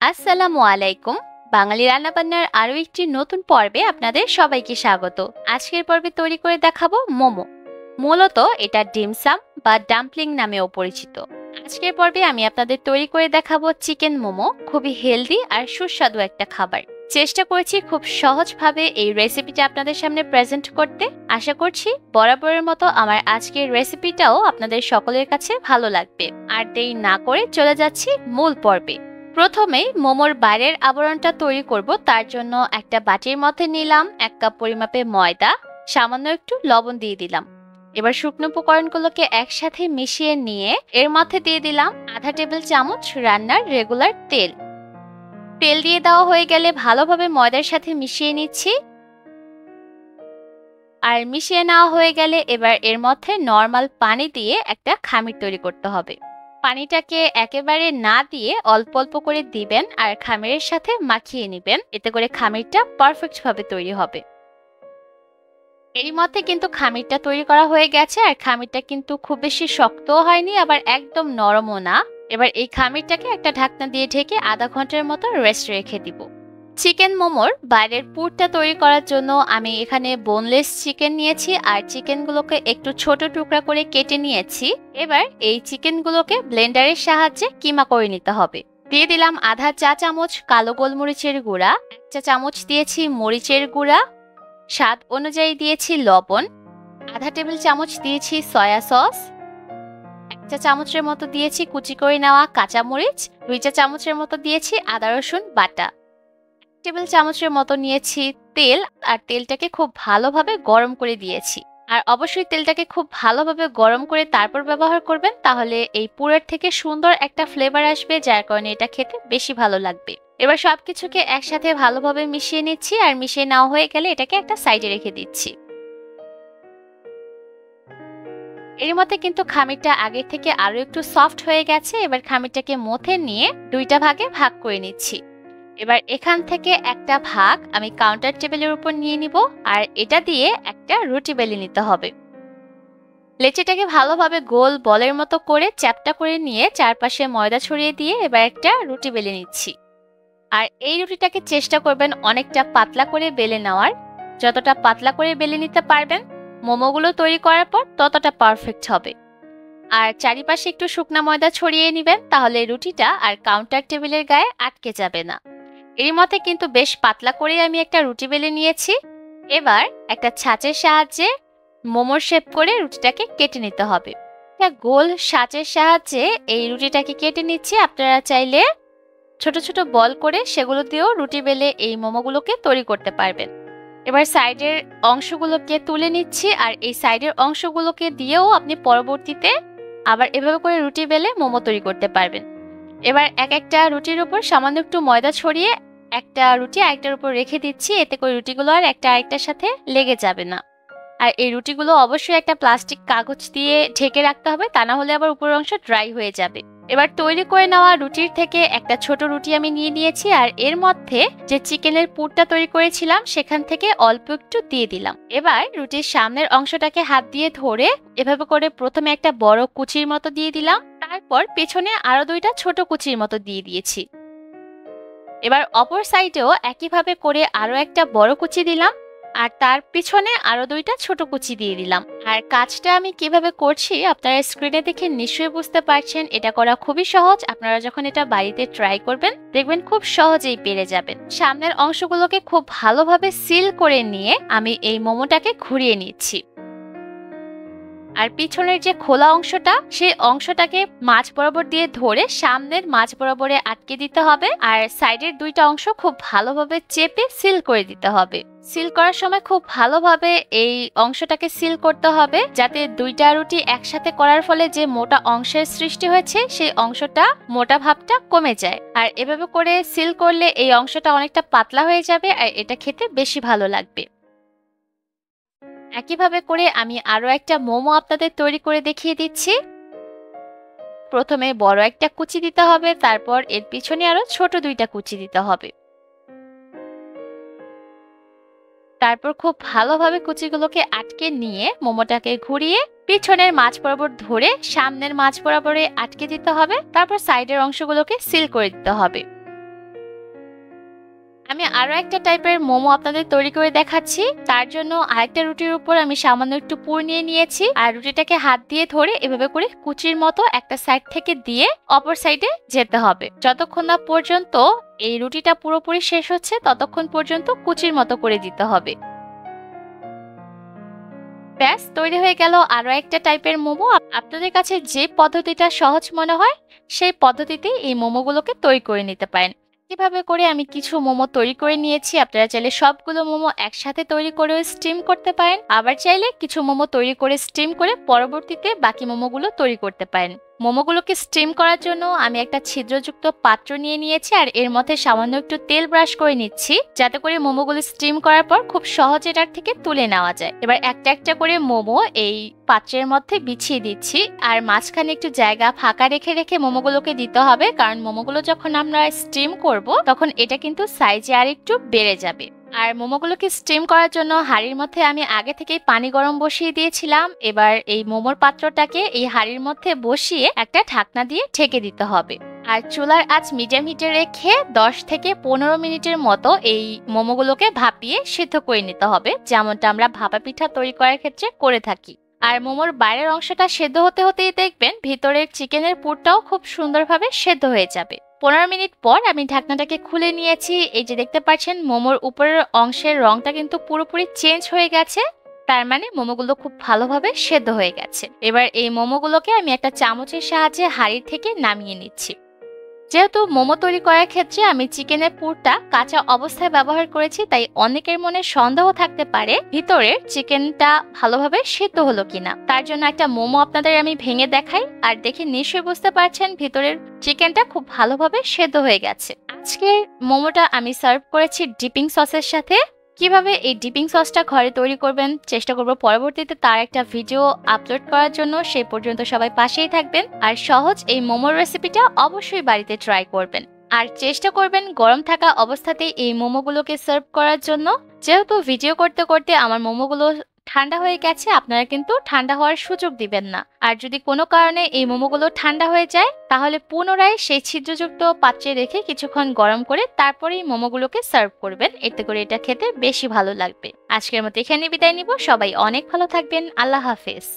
আসসালামু আলাইকুম। বাঙালি রান্নাবান্নার আরো একটি নতুন পর্বে আপনাদের সবাইকে স্বাগত। আজকের পর্বে তৈরি করে দেখাবো মোমো। মূলত এটা ডিমসাম বা ডাম্পলিং নামেও পরিচিত। আজকের পর্বে আমি আপনাদের তৈরি করে দেখাবো চিকেন মোমো। খুবই হেলদি আর সুস্বাদু একটা খাবার। চেষ্টা করেছি খুব সহজভাবে এই রেসিপিটা আপনাদের সামনে প্রেজেন্ট করতে। আশা করছি বরাবরের মতো আমার আজকের রেসিপিটাও আপনাদের সকলের কাছে ভালো লাগবে। আর দেরি না করে চলে যাচ্ছি মূল পর্বে। প্রথমেই মোমোর বাইরের আবরণটা তৈরি করব। তার জন্য একটা বাটির মধ্যে নিলাম 1 কাপ পরিমাপে ময়দা, সামান্য একটু লবণ দিয়ে দিলাম। এবার শুকনো উপকরণগুলোকে একসাথে মিশিয়ে নিয়ে এর মধ্যে দিয়ে দিলাম আধা টেবিল চামচ রান্নার রেগুলার তেল। তেল দিয়ে দেওয়া হয়ে গেলে ভালোভাবে ময়দার সাথে মিশিয়ে নিচ্ছি। আর মিশিয়ে নেওয়া হয়ে গেলে এবার এর মধ্যে নরমাল পানি দিয়ে একটা খামির তৈরি করতে হবে। পানিটাকে একেবারে না দিয়ে অল্প অল্প করে দিবেন আর খামিরের সাথে মাখিয়ে নেবেন। এতে করে খামিরটা পারফেক্ট ভাবে তৈরি হবে। এর মধ্যে কিন্তু খামিরটা তৈরি করা হয়ে গেছে আর খামিরটা কিন্তু খুব বেশি শক্তও হয়নি আবার একদম নরমও না। এবার এই খামিরটাকে একটা ঢাকনা দিয়ে ঢেকে আধা ঘন্টার মতো রেস্ট রেখে দিব। চিকেন মোমোর বাইরের পুরটা তৈরি করার জন্য আমি এখানে বোনলেস চিকেন নিয়েছি আর চিকেনগুলোকে একটু ছোট টুকরা করে কেটে নিয়েছি। এবার এই চিকেনগুলোকে ব্লেন্ডারের সাহায্যে কিমা করে নিতে হবে। দিয়ে দিলাম আধা চা চামচ কালো গোলমরিচের গুঁড়া, 1 চা চামচ দিয়েছি মরিচের গুঁড়া, স্বাদ অনুযায়ী দিয়েছি লবণ, আধা টেবিল চামচ দিয়েছি সয়া সস, 1 চা চামচের মতো দিয়েছি কুচি করে নেওয়া কাঁচামরিচ, 2 চা চামচের মতো দিয়েছি আদা রসুন বাটা, টেবিল চামচের মতো নিয়েছি তেল আর তেলটাকে খুব ভালোভাবে গরম করে দিয়েছি। আর অবশ্যই তেলটাকে খুব ভালোভাবে গরম করে তারপর ব্যবহার করবেন, তাহলে এই পুরের থেকে সুন্দর একটা ফ্লেভার আসবে, যার কারণে এটা খেতে বেশি ভালো লাগবে। এবার সবকিছুকে একসাথে ভালোভাবে মিশিয়ে নিচ্ছি আর মিশিয়ে নেওয়া হয়ে গেলে এটাকে একটা সাইডে রেখে দিচ্ছি। এর মধ্যে কিন্তু খামিরটা আগের থেকে আরো একটু সফট হয়ে গেছে। এবার খামিরটাকে মথে নিয়ে 2টা ভাগে ভাগ করে নিচ্ছি। এবার এখান থেকে একটা ভাগ আমি কাউন্টার টেবিলের উপর নিয়ে নিব আর এটা দিয়ে একটা রুটি বেলে নিতে হবে। লেচিটাকে ভালোভাবে গোল বলের মতো করে চ্যাপটা করে নিয়ে চারপাশে ময়দা ছড়িয়ে দিয়ে এবার একটা রুটি বেলে নিচ্ছি। আর এই রুটিটাকে চেষ্টা করবেন অনেকটা পাতলা করে বেলে নেওয়ার। যতটা পাতলা করে বেলে নিতে পারবেন মোমোগুলো তৈরি করার পর ততটা পারফেক্ট হবে। আর চারিপাশে একটু শুকনা ময়দা ছড়িয়ে নেবেন, তাহলে রুটিটা আর কাউন্টার টেবিলের গায়ে আটকে যাবে না। এর মধ্যে কিন্তু বেশ পাতলা করে আমি একটা রুটি বেলে নিয়েছি। এবার একটা ছাঁচের সাহায্যে মোমোর শেপ করে রুটিটাকে কেটে নিতে হবে। একটা গোল ছাঁচের সাহায্যে এই রুটিটাকে কেটে নিচ্ছি। আপনারা চাইলে ছোট ছোট বল করে সেগুলো দিয়েও রুটি বেলে এই মোমোগুলোকে তৈরি করতে পারবেন। এবার সাইডের অংশগুলোকে তুলে নিচ্ছি আর এই সাইডের অংশগুলোকে দিয়েও আপনি পরবর্তীতে আবার এভাবে করে রুটি বেলে মোমো তৈরি করতে পারবেন। এবার একটা রুটির উপর সামান্য একটু ময়দা ছড়িয়ে একটা রুটি আরেকটার উপর রেখে দিচ্ছি। এতে করে রুটিগুলো আর একটা আরেকটার সাথে লেগে যাবে না। আর এই রুটিগুলো অবশ্যই একটা প্লাস্টিক কাগজ দিয়ে ঢেকে রাখতে হবে, তা না হলে আবার উপরের অংশ ড্রাই হয়ে যাবে। এবার তৈরি করে নেওয়া রুটির থেকে একটা ছোট রুটি আমি নিয়ে নিয়েছি আর এর মধ্যে যে চিকেনের পুরটা তৈরি করেছিলাম সেখান থেকে অল্প একটু দিয়ে দিলাম। এবার রুটির সামনের অংশটাকে হাত দিয়ে ধরে এভাবে করে প্রথমে একটা বড় কুচির মতো দিয়ে দিলাম, তারপর পেছনে আরো 2টা ছোট কুচির মতো দিয়ে দিয়েছি। এবার অপর সাইডেও একইভাবে করে আরো একটা বড় কুচি দিলাম আর তার পিছনে আরো 2টা ছোট কুচি দিয়ে দিলাম। আর কাজটা আমি কিভাবে করছি আপনারা স্ক্রিনে দেখে নিশ্চয়ই বুঝতে পারছেন। এটা করা খুবই সহজ। আপনারা যখন এটা বাড়িতে ট্রাই করবেন দেখবেন খুব সহজেই পেরে যাবেন। সামনের অংশগুলোকে খুব ভালোভাবে সিল করে নিয়ে আমি এই মোমোটাকে ঘুরিয়ে নিচ্ছি। আর পিছনের যে খোলা অংশটা সেই অংশটাকে মাঝ বরাবর দিয়ে ধরে সামনের মাঝ বরাবরে আটকে দিতে হবে আর সাইডের 2টা অংশ খুব ভালোভাবে চেপে সিল করে দিতে হবে। সিল করার সময় খুব ভালোভাবে এই অংশটাকে সিল করতে হবে, যাতে 2টা রুটি একসাথে করার ফলে যে মোটা অংশের সৃষ্টি হয়েছে সেই অংশটা মোটা ভাবটা কমে যায়। আর এভাবে করে সিল করলে এই অংশটা অনেকটা পাতলা হয়ে যাবে আর এটা খেতে বেশি ভালো লাগবে। একইভাবে করে আমি আরো একটা মোমো আপনাদের তৈরি করে দেখিয়ে দিচ্ছি। প্রথমে বড় একটা কুচি দিতে হবে, তারপর এর পিছনে আরো ছোট 2টা কুচি দিতে হবে। তারপর খুব ভালোভাবে কুচিগুলোকে আটকে নিয়ে মোমোটাকে ঘুরিয়ে পিছনের মাঝ বরাবর ধরে সামনের মাঝ বরাবরে আটকে দিতে হবে। তারপর সাইডের অংশগুলোকে সিল করে দিতে হবে। আমি আরো একটা টাইপের মোমো আপনাদের তৈরি করে দেখাচ্ছি। তার জন্য আরেকটা রুটির উপর আমি সামান্য একটু পুর নিয়ে নিয়েছি, আর রুটিটাকে হাত দিয়ে ধরে এভাবে করে কুচির মতো একটা সাইড থেকে দিয়ে অপর সাইডে যেতে হবে। যতক্ষণ না পর্যন্ত এই রুটিটা পুরোপুরি শেষ হচ্ছে ততক্ষণ পর্যন্ত কুচির মতো করে দিতে হবে। ব্যাস, তৈরি হয়ে গেল আরো একটা টাইপের মোমো। আপনাদের কাছে যে পদ্ধতিটা সহজ মনে হয় সেই পদ্ধতিতে এই মোমোগুলোকে তৈরি করে নিতে পারেন। কিভাবে করে আমি কিছু মোমো তৈরি করে নিয়েছি, আপনারা চাইলে সবগুলো মোমো একসাথে তৈরি করেও স্টিম করতে পারেন, আবার চাইলে কিছু মোমো তৈরি করে স্টিম করে পরবর্তীতে বাকি মোমোগুলো তৈরি করতে পারেন। মোমোগুলোকে স্টিম করার জন্য আমি একটা ছিদ্রযুক্ত পাত্র নিয়ে নিয়েছি, আর এর মধ্যে সামান্য একটু তেল ব্রাশ করে নিচ্ছি, যাতে করে মোমোগুলো স্টিম করার পর খুব সহজে এটার থেকে তুলে নেওয়া যায়। এবার একটা একটা করে মোমো এই পাত্রের মধ্যে বিছিয়ে দিচ্ছি, আর মাঝখানে একটু জায়গা ফাঁকা রেখে রেখে মোমোগুলোকে দিতে হবে, কারণ মোমোগুলো যখন আমরা স্টিম করব তখন এটা কিন্তু সাইজে আর একটু বেড়ে যাবে। আর মোমোগুলোকে স্টিম করার জন্য হাঁড়ির মধ্যে আমি আগে থেকেই পানি গরম বসিয়ে দিয়েছিলাম। এবার এই মোমোর পাত্রটাকে এই হাঁড়ির মধ্যে বসিয়ে একটা ঢাকনা দিয়ে ঢেকে দিতে হবে, আর চুলার আঁচ মিডিয়াম হিটে রেখে 10 থেকে 15 মিনিটের মতো এই মোমোগুলোকে ভাপিয়ে সিদ্ধ করে নিতে হবে, যেমনটা আমরা ভাপা পিঠা তৈরি করার ক্ষেত্রে করে থাকি। আর মোমোর বাইরের অংশটা সেদ্ধ হতে হতেই দেখবেন ভিতরের চিকেনের পুরটাও খুব সুন্দরভাবে সেদ্ধ হয়ে যাবে। 15 মিনিট পর আমি ঢাকনাটাকে খুলে নিয়েছি। এই যে দেখতে পাচ্ছেন মোমোর উপরের অংশের রংটা কিন্তু পুরোপুরি চেঞ্জ হয়ে গেছে, তার মানে মোমোগুলো খুব ভালোভাবে সেদ্ধ হয়ে গেছে। এবার এই মোমোগুলোকে আমি একটা চামচের সাহায্যে হাঁড়ি থেকে নামিয়ে নিচ্ছি। যেহেতু মোমো তৈরি করার ক্ষেত্রে আমি চিকেনের পুরটা কাঁচা অবস্থায় ব্যবহার করেছি, তাই অনেকের মনে সন্দেহ থাকতে পারে ভিতরের চিকেনটা ভালোভাবে সেদ্ধ হলো কিনা। তার জন্য একটা মোমো আপনাদের আমি ভেঙে দেখাই, আর দেখে নিশ্চয়ই বুঝতে পারছেন ভিতরের চিকেনটা খুব ভালোভাবে সেদ্ধ হয়ে গেছে। আজকের মোমোটা আমি সার্ভ করেছি ডিপিং সসের সাথে। কিভাবে এই ডিপিং সসটা ঘরে তৈরি করবেন চেষ্টা করব পরবর্তীতে তার একটা ভিডিও আপলোড করার জন্য। সেই পর্যন্ত সবাই পাশেই থাকবেন, আর সহজ এই মোমোর রেসিপিটা অবশ্যই বাড়িতে ট্রাই করবেন, আর চেষ্টা করবেন গরম থাকা অবস্থাতেই এই মোমোগুলোকে সার্ভ করার জন্য। যেহেতু ভিডিও করতে করতে আমার মোমোগুলো ঠান্ডা হয়ে গেছে, আপনারা কিন্তু ঠান্ডা হওয়ার সুযোগ দিবেন না। আর যদি কোনো কারণে এই মোমোগুলো ঠান্ডা হয়ে যায় তাহলে পুনরায় সেই ছিদ্রযুক্ত পাত্রে রেখে কিছুক্ষণ গরম করে তারপরেই মোমোগুলোকে সার্ভ করবেন, এতে করে এটা খেতে বেশি ভালো লাগবে। আজকের মতো এখানে বিদায় নিব, সবাই অনেক ভালো থাকবেন, আল্লাহ হাফেজ।